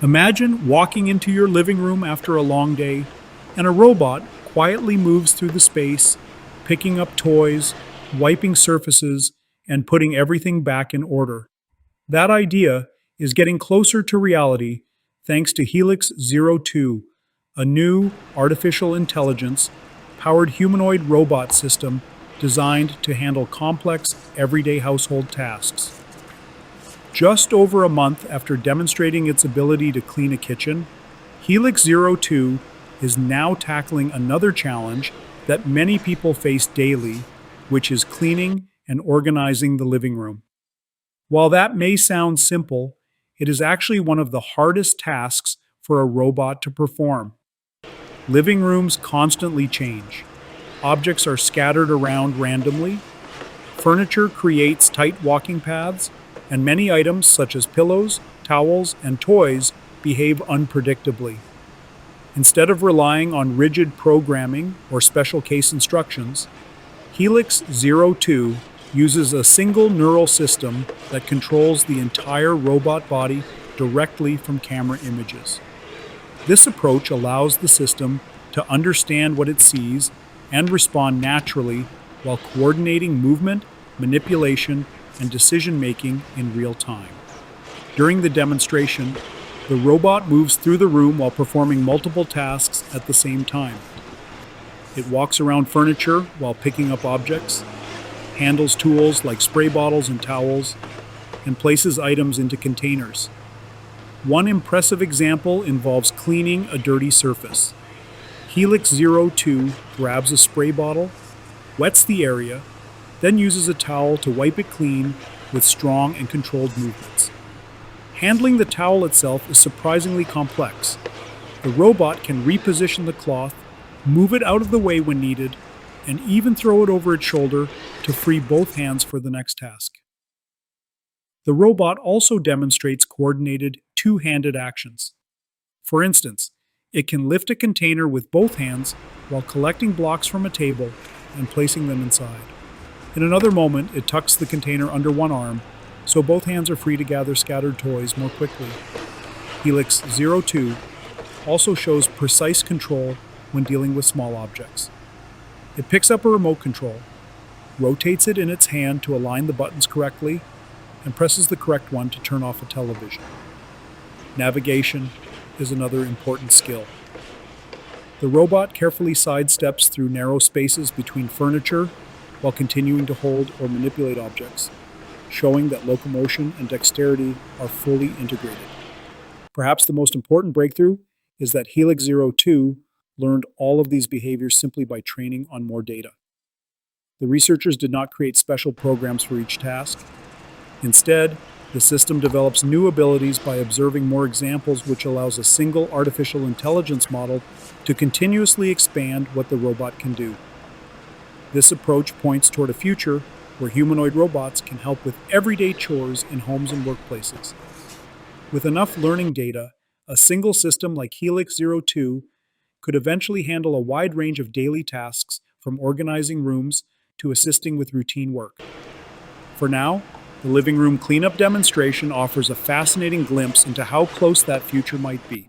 Imagine walking into your living room after a long day, and a robot quietly moves through the space, picking up toys, wiping surfaces, and putting everything back in order. That idea is getting closer to reality thanks to Helix Zero 2, a new artificial intelligence powered humanoid robot system designed to handle complex, everyday household tasks. Just over a month after demonstrating its ability to clean a kitchen, Helix Zero 2 is now tackling another challenge that many people face daily, which is cleaning and organizing the living room. While that may sound simple, it is actually one of the hardest tasks for a robot to perform. Living rooms constantly change. Objects are scattered around randomly. Furniture creates tight walking paths, and many items such as pillows, towels, and toys behave unpredictably. Instead of relying on rigid programming or special case instructions, Helix Zero 2 uses a single neural system that controls the entire robot body directly from camera images. This approach allows the system to understand what it sees and respond naturally while coordinating movement, manipulation, and decision-making in real time. During the demonstration, the robot moves through the room while performing multiple tasks at the same time. It walks around furniture while picking up objects, handles tools like spray bottles and towels, and places items into containers. One impressive example involves cleaning a dirty surface. Helix Zero 2 grabs a spray bottle, wets the area, then uses a towel to wipe it clean with strong and controlled movements. Handling the towel itself is surprisingly complex. The robot can reposition the cloth, move it out of the way when needed, and even throw it over its shoulder to free both hands for the next task. The robot also demonstrates coordinated two-handed actions. For instance, it can lift a container with both hands while collecting blocks from a table and placing them inside. In another moment, it tucks the container under one arm, so both hands are free to gather scattered toys more quickly. Helix Zero 2 also shows precise control when dealing with small objects. It picks up a remote control, rotates it in its hand to align the buttons correctly, and presses the correct one to turn off a television. Navigation is another important skill. The robot carefully sidesteps through narrow spaces between furniture while continuing to hold or manipulate objects, showing that locomotion and dexterity are fully integrated. Perhaps the most important breakthrough is that Helix Zero 2 learned all of these behaviors simply by training on more data. The researchers did not create special programs for each task. Instead, the system develops new abilities by observing more examples, which allows a single artificial intelligence model to continuously expand what the robot can do. This approach points toward a future where humanoid robots can help with everyday chores in homes and workplaces. With enough learning data, a single system like Helix Zero 2 could eventually handle a wide range of daily tasks, from organizing rooms to assisting with routine work. For now, the living room cleanup demonstration offers a fascinating glimpse into how close that future might be.